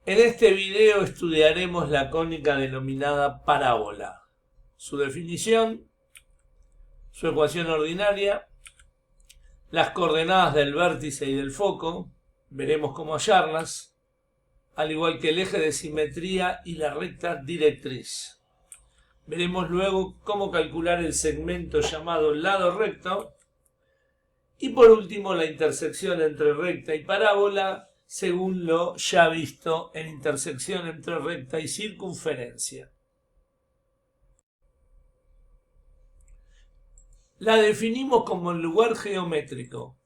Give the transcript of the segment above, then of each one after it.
En este video estudiaremos la cónica denominada parábola, su definición, su ecuación ordinaria, las coordenadas del vértice y del foco, veremos cómo hallarlas, al igual que el eje de simetría y la recta directriz. Veremos luego cómo calcular el segmento llamado lado recto y por último la intersección entre recta y parábola según lo ya visto en intersección entre recta y circunferencia. La definimos como el lugar geométrico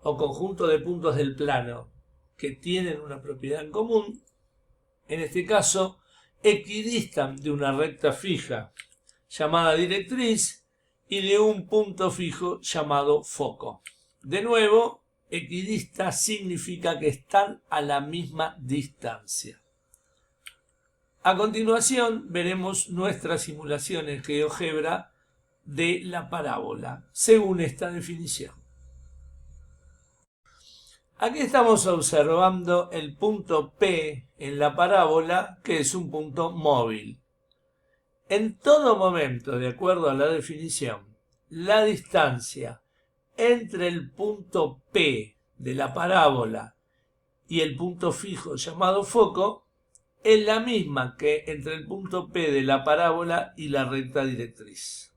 o conjunto de puntos del plano que tienen una propiedad en común, en este caso equidistan de una recta fija llamada directriz y de un punto fijo llamado foco. De nuevo, equidista significa que están a la misma distancia. A continuación veremos nuestra simulación en GeoGebra de la parábola, según esta definición. Aquí estamos observando el punto P en la parábola, que es un punto móvil. En todo momento, de acuerdo a la definición, la distancia entre el punto P de la parábola y el punto fijo llamado foco es la misma que entre el punto P de la parábola y la recta directriz.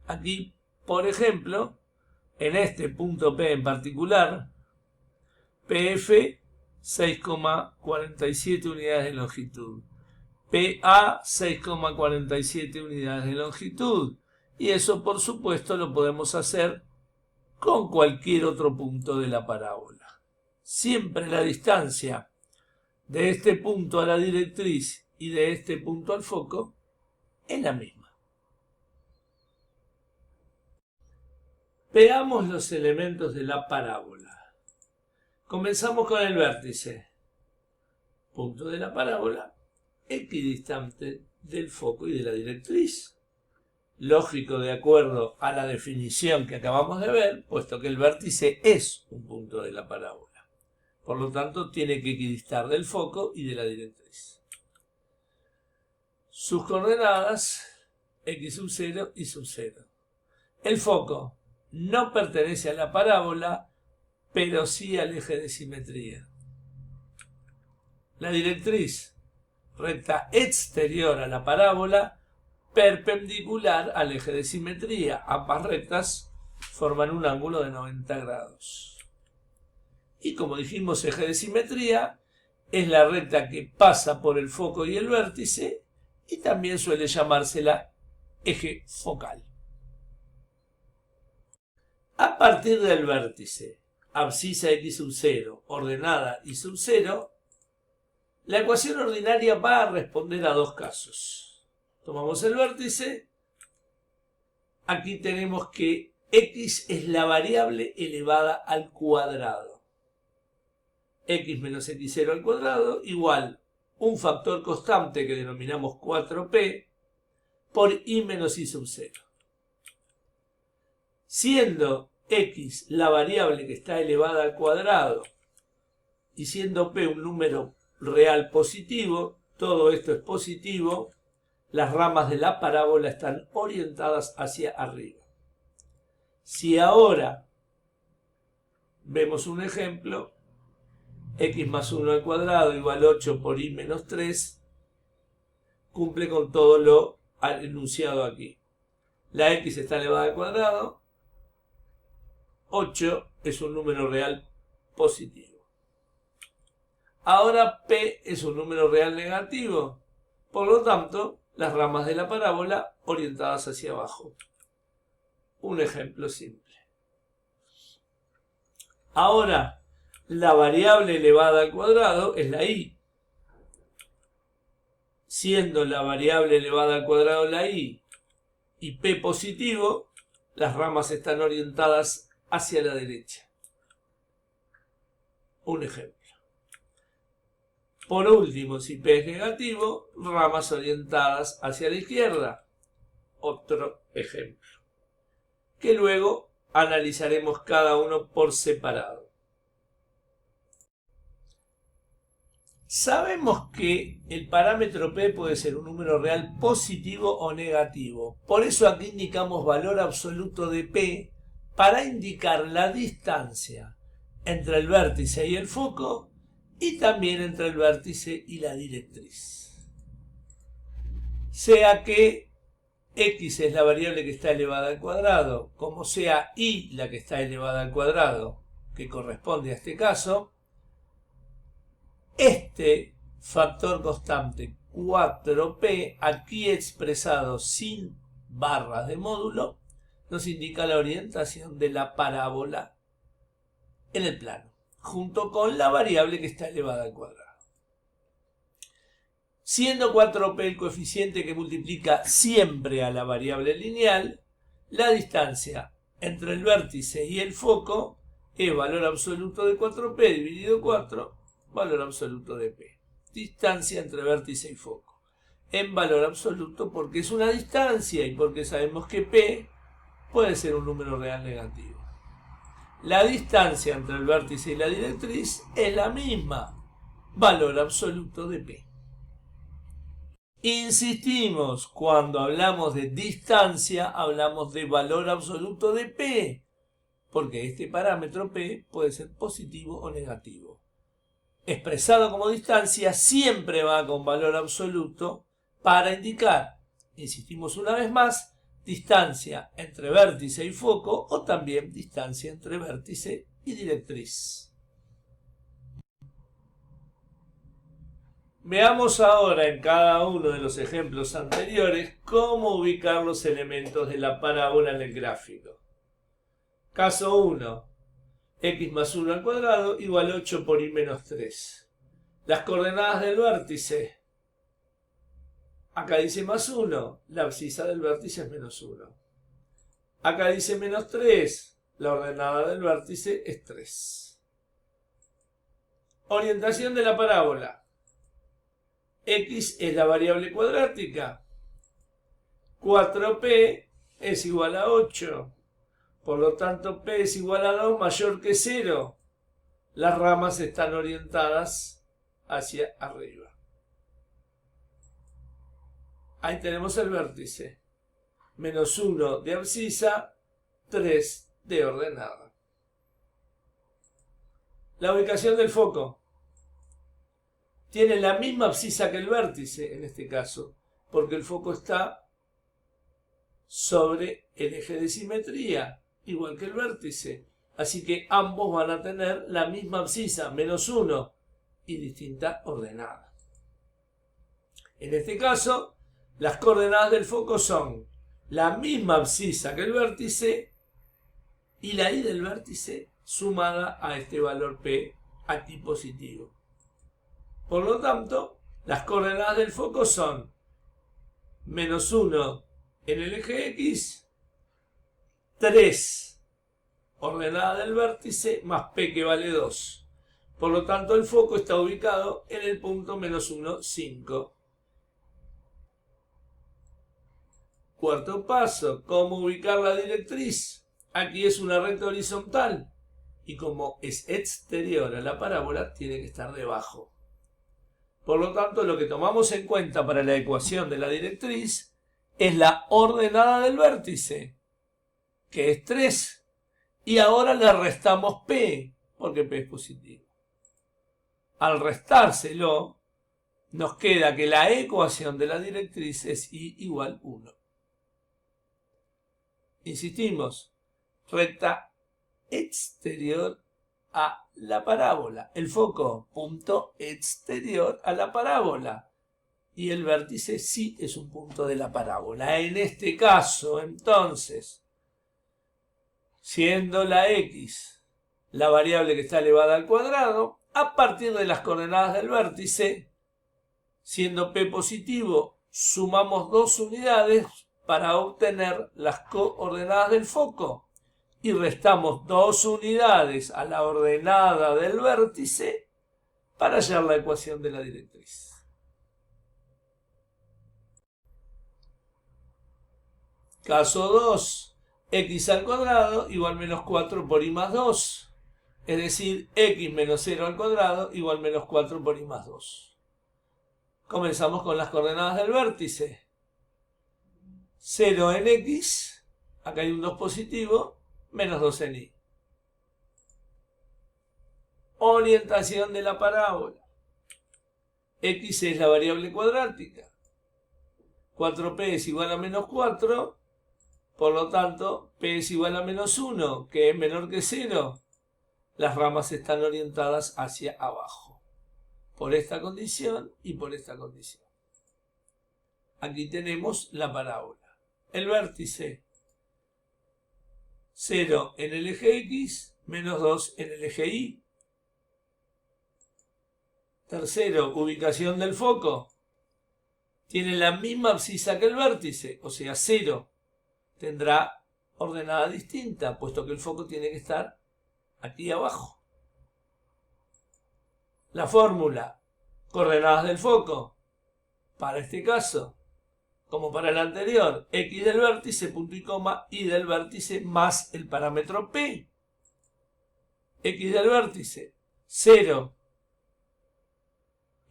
Aquí, por ejemplo, en este punto P en particular, PF 6,47 unidades de longitud, PA 6,47 unidades de longitud, y eso por supuesto lo podemos hacer con cualquier otro punto de la parábola. Siempre la distancia de este punto a la directriz y de este punto al foco es la misma. Veamos los elementos de la parábola. Comenzamos con el vértice, punto de la parábola, equidistante del foco y de la directriz. Lógico de acuerdo a la definición que acabamos de ver, puesto que el vértice es un punto de la parábola. Por lo tanto, tiene que equidistar del foco y de la directriz. Sus coordenadas, x sub 0 y sub 0. El foco no pertenece a la parábola, pero sí al eje de simetría. La directriz, recta exterior a la parábola, perpendicular al eje de simetría. Ambas rectas forman un ángulo de 90 grados. Y como dijimos, eje de simetría es la recta que pasa por el foco y el vértice y también suele llamársela eje focal. A partir del vértice, abscisa x sub 0, ordenada y sub 0, la ecuación ordinaria va a responder a dos casos. Tomamos el vértice, aquí tenemos que x es la variable elevada al cuadrado. X menos x0 al cuadrado igual un factor constante que denominamos 4p por y menos y sub 0. Siendo x la variable que está elevada al cuadrado y siendo p un número real positivo, todo esto es positivo, las ramas de la parábola están orientadas hacia arriba. Si ahora vemos un ejemplo, x más 1 al cuadrado igual 8 por y menos 3, cumple con todo lo enunciado aquí. La x está elevada al cuadrado, 8 es un número real positivo. Ahora p es un número real negativo, por lo tanto, las ramas de la parábola orientadas hacia abajo. Un ejemplo simple. Ahora, la variable elevada al cuadrado es la y. Siendo la variable elevada al cuadrado la y p positivo, las ramas están orientadas hacia la derecha. Un ejemplo. Por último, si p es negativo, ramas orientadas hacia la izquierda. Otro ejemplo, que luego analizaremos cada uno por separado. Sabemos que el parámetro P puede ser un número real positivo o negativo. Por eso aquí indicamos valor absoluto de P para indicar la distancia entre el vértice y el foco y también entre el vértice y la directriz. Sea que X es la variable que está elevada al cuadrado, como sea Y la que está elevada al cuadrado, que corresponde a este caso, este factor constante 4P, aquí expresado sin barras de módulo, nos indica la orientación de la parábola en el plano, junto con la variable que está elevada al cuadrado. Siendo 4P el coeficiente que multiplica siempre a la variable lineal, la distancia entre el vértice y el foco es valor absoluto de 4P dividido 4, valor absoluto de P. Distancia entre vértice y foco. En valor absoluto porque es una distancia y porque sabemos que P puede ser un número real negativo. La distancia entre el vértice y la directriz es la misma, valor absoluto de P. Insistimos, cuando hablamos de distancia, hablamos de valor absoluto de P, porque este parámetro P puede ser positivo o negativo. Expresado como distancia, siempre va con valor absoluto para indicar, insistimos una vez más, distancia entre vértice y foco o también distancia entre vértice y directriz. Veamos ahora en cada uno de los ejemplos anteriores cómo ubicar los elementos de la parábola en el gráfico. Caso 1. X más 1 al cuadrado igual 8 por Y menos 3. Las coordenadas del vértice. Acá dice más 1. La abscisa del vértice es menos 1. Acá dice menos 3. La ordenada del vértice es 3. Orientación de la parábola. X es la variable cuadrática. 4P es igual a 8. Por lo tanto, P es igual a 2 mayor que 0. Las ramas están orientadas hacia arriba. Ahí tenemos el vértice. Menos 1 de abscisa, 3 de ordenada. La ubicación del foco. Tiene la misma abscisa que el vértice en este caso, porque el foco está sobre el eje de simetría, igual que el vértice. Así que ambos van a tener la misma abscisa, menos 1, y distinta ordenada. En este caso, las coordenadas del foco son la misma abscisa que el vértice y la y del vértice sumada a este valor P aquí positivo. Por lo tanto, las coordenadas del foco son menos 1 en el eje X, 3 ordenada del vértice más P que vale 2. Por lo tanto, el foco está ubicado en el punto menos 1, 5. Cuarto paso, ¿cómo ubicar la directriz? Aquí es una recta horizontal y como es exterior a la parábola, tiene que estar debajo. Por lo tanto, lo que tomamos en cuenta para la ecuación de la directriz es la ordenada del vértice, que es 3. Y ahora le restamos P, porque P es positivo. Al restárselo, nos queda que la ecuación de la directriz es Y igual 1. Insistimos, recta exterior a la parábola. El foco, punto exterior a la parábola. Y el vértice sí es un punto de la parábola. En este caso, entonces, siendo la X la variable que está elevada al cuadrado, a partir de las coordenadas del vértice, siendo P positivo, sumamos 2 unidades para obtener las coordenadas del foco. Y restamos 2 unidades a la ordenada del vértice para hallar la ecuación de la directriz. Caso 2. X al cuadrado igual menos 4 por Y más 2. Es decir, x menos 0 al cuadrado igual menos 4 por y más 2. Comenzamos con las coordenadas del vértice. 0 en x, acá hay un 2 positivo, menos 2 en y. Orientación de la parábola. X es la variable cuadrática. 4p es igual a menos 4, por lo tanto, p es igual a menos 1, que es menor que 0. Las ramas están orientadas hacia abajo, por esta condición y por esta condición. Aquí tenemos la parábola. El vértice 0 en el eje X, menos 2 en el eje Y. Tercero, ubicación del foco. Tiene la misma abscisa que el vértice, o sea, 0. Tendrá ordenada distinta, puesto que el foco tiene que estar aquí abajo. La fórmula, coordenadas del foco, para este caso, como para el anterior, x del vértice, punto y coma, y del vértice más el parámetro p. X del vértice, 0,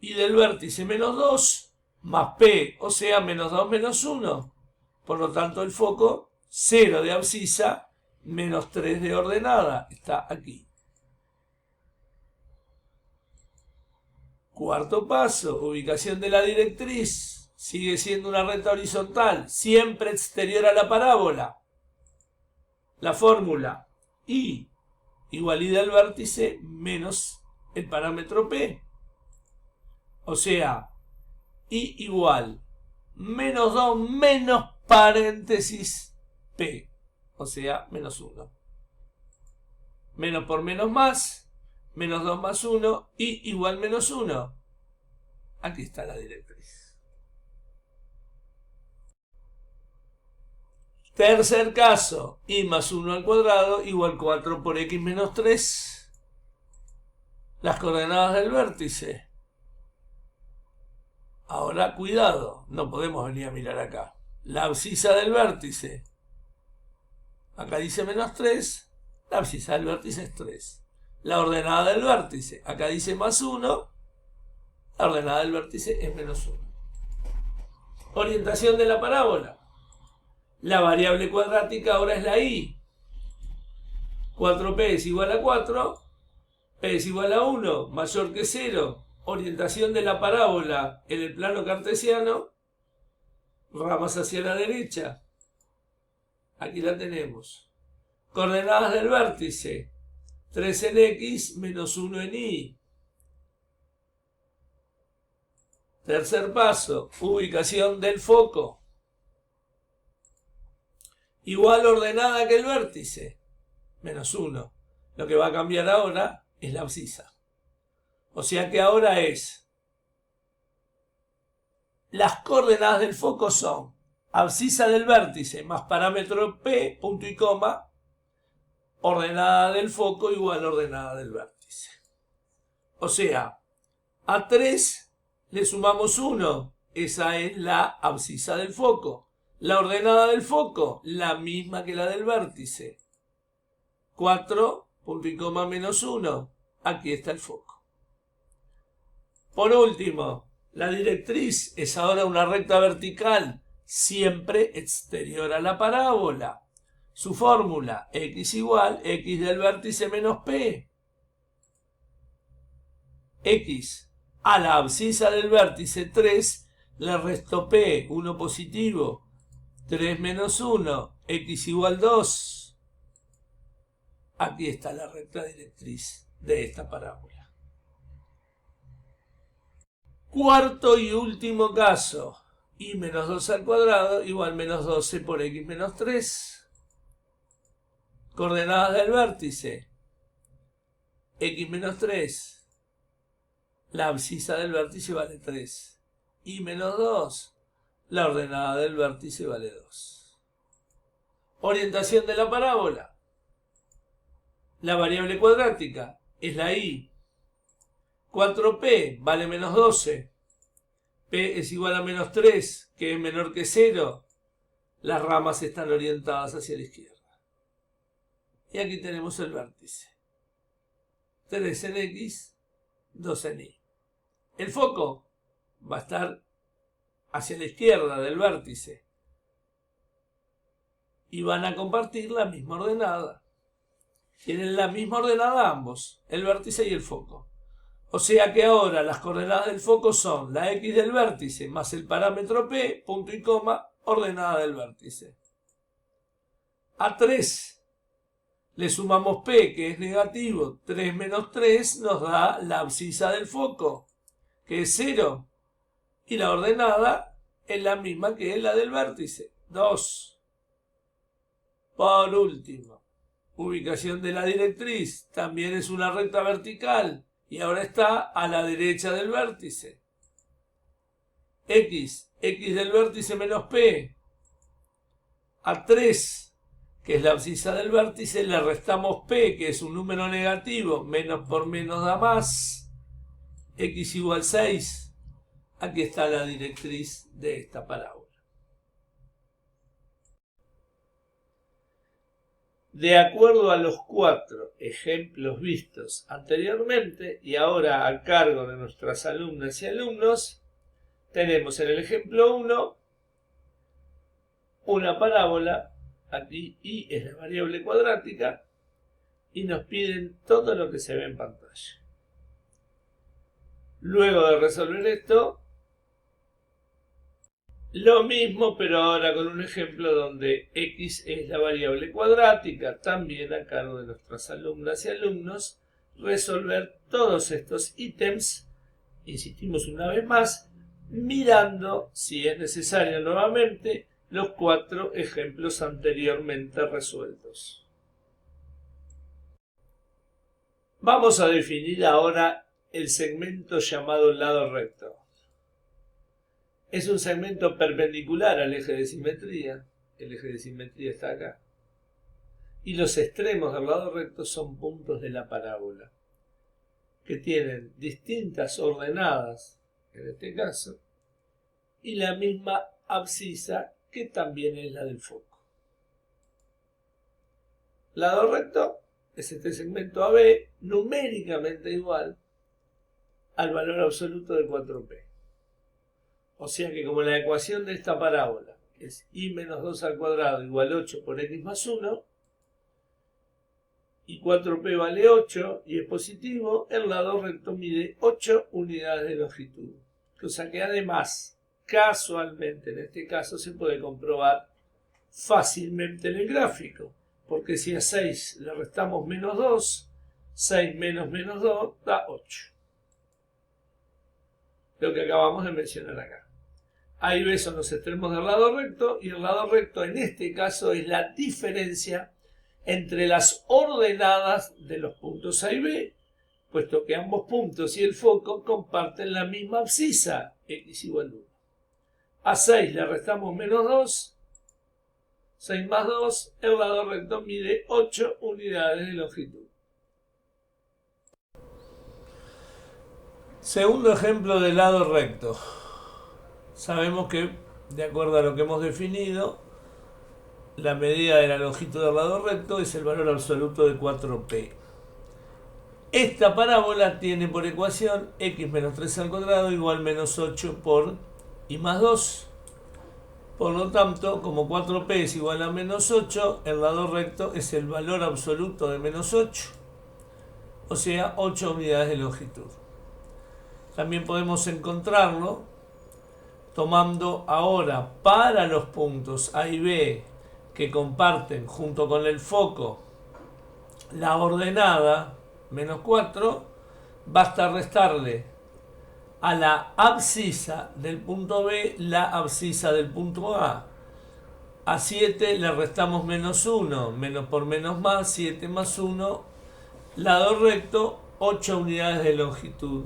y del vértice menos 2, más p, o sea, menos 2 menos 1. Por lo tanto, el foco, 0 de abscisa, menos 3 de ordenada, está aquí. Cuarto paso, ubicación de la directriz. Sigue siendo una recta horizontal, siempre exterior a la parábola. La fórmula y igual y del vértice menos el parámetro p. O sea, y igual menos 2 menos paréntesis p. O sea, menos 1. Menos por menos más, menos 2 más 1, y igual menos 1. Aquí está la directriz. Tercer caso, y más 1 al cuadrado igual 4 por x menos 3. Las coordenadas del vértice. Ahora, cuidado, no podemos venir a mirar acá. La abscisa del vértice. Acá dice menos 3, la abscisa del vértice es 3. La ordenada del vértice, acá dice más 1, la ordenada del vértice es menos 1. Orientación de la parábola. La variable cuadrática ahora es la y. 4p es igual a 4, p es igual a 1, mayor que 0. Orientación de la parábola en el plano cartesiano, ramas hacia la derecha. Aquí la tenemos. Coordenadas del vértice, 3 en x menos 1 en y. Tercer paso, ubicación del foco. Igual ordenada que el vértice, menos 1. Lo que va a cambiar ahora es la abscisa. O sea que ahora es, las coordenadas del foco son abscisa del vértice más parámetro p, punto y coma, ordenada del foco igual ordenada del vértice. O sea, a 3 le sumamos 1, esa es la abscisa del foco. La ordenada del foco, la misma que la del vértice. 4, punto y coma menos 1, aquí está el foco. Por último, la directriz es ahora una recta vertical, siempre exterior a la parábola. Su fórmula, x igual x del vértice menos p. X a la abscisa del vértice 3, le resto p, 1 positivo, 3 menos 1, x igual 2. Aquí está la recta directriz de esta parábola. Cuarto y último caso, y menos 2 al cuadrado igual menos 12 por x menos 3. Coordenadas del vértice, x menos 3. La abscisa del vértice vale 3. Y menos 2. La ordenada del vértice vale 2. Orientación de la parábola. La variable cuadrática es la y. 4p vale menos 12. P es igual a menos 3, que es menor que 0. Las ramas están orientadas hacia la izquierda. Y aquí tenemos el vértice. 3 en X, 2 en Y. El foco va a estar hacia la izquierda del vértice y van a compartir la misma ordenada. Tienen la misma ordenada ambos, el vértice y el foco. O sea que ahora las coordenadas del foco son la X del vértice más el parámetro P, punto y coma, ordenada del vértice. A 3 le sumamos P, que es negativo, 3 menos 3 nos da la abscisa del foco, que es 0. Y la ordenada es la misma que la del vértice, 2. Por último, ubicación de la directriz, también es una recta vertical y ahora está a la derecha del vértice. X del vértice menos P. A 3, que es la abscisa del vértice, le restamos P, que es un número negativo, menos por menos da más. X igual 6. Aquí está la directriz de esta parábola. De acuerdo a los 4 ejemplos vistos anteriormente y ahora a cargo de nuestras alumnas y alumnos, tenemos en el ejemplo 1 una parábola, aquí y es la variable cuadrática, y nos piden todo lo que se ve en pantalla. Luego de resolver esto, lo mismo, pero ahora con un ejemplo donde X es la variable cuadrática, también a cargo de nuestras alumnas y alumnos, resolver todos estos ítems, insistimos una vez más, mirando, si es necesario nuevamente, los 4 ejemplos anteriormente resueltos. Vamos a definir ahora el segmento llamado lado recto. Es un segmento perpendicular al eje de simetría. El eje de simetría está acá. Y los extremos del lado recto son puntos de la parábola, que tienen distintas ordenadas, en este caso, y la misma abscisa, que también es la del foco. Lado recto es este segmento AB, numéricamente igual al valor absoluto de 4P. O sea que como la ecuación de esta parábola es y menos 2 al cuadrado igual 8 por x más 1, y 4p vale 8 y es positivo, el lado recto mide 8 unidades de longitud. Cosa que además, casualmente en este caso, se puede comprobar fácilmente en el gráfico. Porque si a 6 le restamos menos 2, 6 menos menos 2 da 8. Lo que acabamos de mencionar acá. A y B son los extremos del lado recto, y el lado recto en este caso es la diferencia entre las ordenadas de los puntos A y B, puesto que ambos puntos y el foco comparten la misma abscisa, x igual 1. A 6 le restamos menos 2, 6 más 2, el lado recto mide 8 unidades de longitud. Segundo ejemplo de lado recto. Sabemos que, de acuerdo a lo que hemos definido, la medida de la longitud del lado recto es el valor absoluto de 4p. Esta parábola tiene por ecuación x menos 3 al cuadrado igual menos 8 por y más 2. Por lo tanto, como 4p es igual a menos 8, el lado recto es el valor absoluto de menos 8. O sea, 8 unidades de longitud. También podemos encontrarlo tomando ahora para los puntos A y B que comparten junto con el foco la ordenada menos 4, basta restarle a la abscisa del punto B la abscisa del punto A. A 7 le restamos menos 1, menos por menos más, 7 más 1, lado recto, 8 unidades de longitud.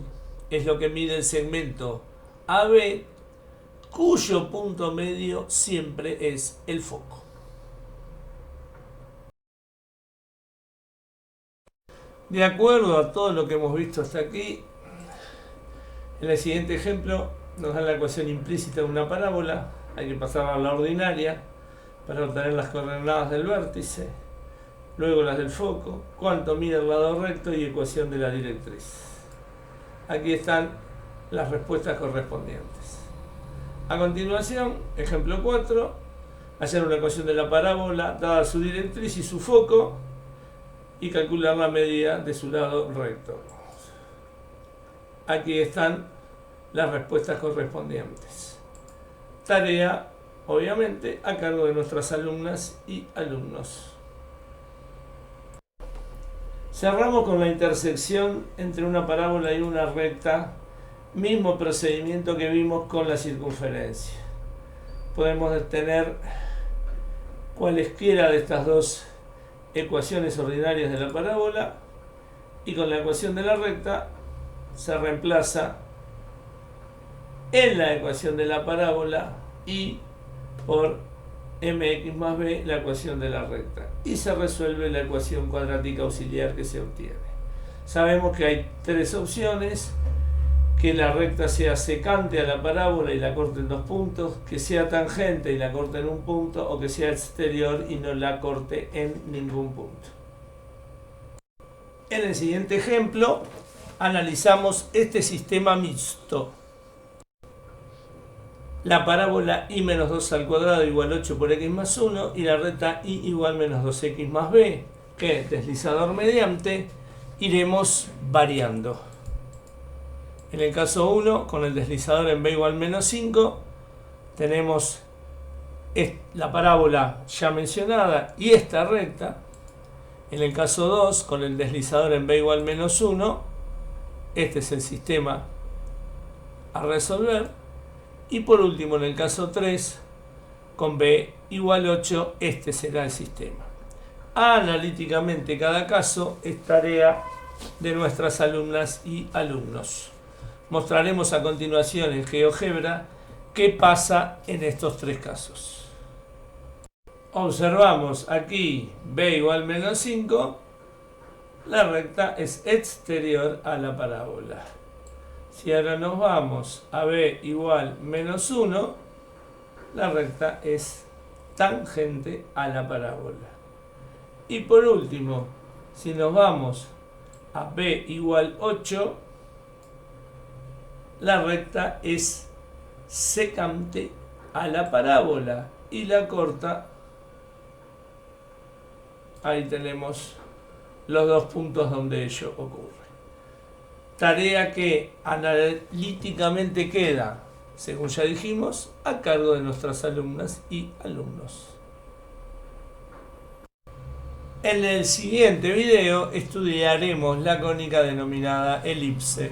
Es lo que mide el segmento AB, cuyo punto medio siempre es el foco. De acuerdo a todo lo que hemos visto hasta aquí, en el siguiente ejemplo nos da la ecuación implícita de una parábola. Hay que pasarla a la ordinaria para obtener las coordenadas del vértice. luego las del foco, cuánto mide el lado recto y ecuación de la directriz. Aquí están las respuestas correspondientes. A continuación, ejemplo 4, hacer una ecuación de la parábola dada su directriz y su foco y calcular la medida de su lado recto. Aquí están las respuestas correspondientes. Tarea, obviamente, a cargo de nuestras alumnas y alumnos. Cerramos con la intersección entre una parábola y una recta, mismo procedimiento que vimos con la circunferencia. Podemos tener cualesquiera de estas dos ecuaciones ordinarias de la parábola y con la ecuación de la recta se reemplaza en la ecuación de la parábola y por mx más b la ecuación de la recta y se resuelve la ecuación cuadrática auxiliar que se obtiene. Sabemos que hay tres opciones: que la recta sea secante a la parábola y la corte en 2 puntos, que sea tangente y la corte en 1 punto, o que sea exterior y no la corte en ningún punto. En el siguiente ejemplo analizamos este sistema mixto. La parábola y menos 2 al cuadrado igual 8 por x más 1 y la recta y igual menos 2x más b, que deslizador mediante iremos variando. En el caso 1, con el deslizador en b igual menos 5, tenemos la parábola ya mencionada y esta recta. En el caso 2, con el deslizador en b igual menos 1, este es el sistema a resolver. Y por último, en el caso 3, con b igual 8, este será el sistema. Analíticamente, cada caso es tarea de nuestras alumnas y alumnos. Mostraremos a continuación en GeoGebra qué pasa en estos tres casos. Observamos aquí b igual menos 5, la recta es exterior a la parábola. Si ahora nos vamos a b igual menos 1, la recta es tangente a la parábola. Y por último, si nos vamos a b igual 8, la recta es secante a la parábola y la corta. Ahí tenemos los 2 puntos donde ello ocurre. Tarea que analíticamente queda, según ya dijimos, a cargo de nuestras alumnas y alumnos. En el siguiente video estudiaremos la cónica denominada elipse.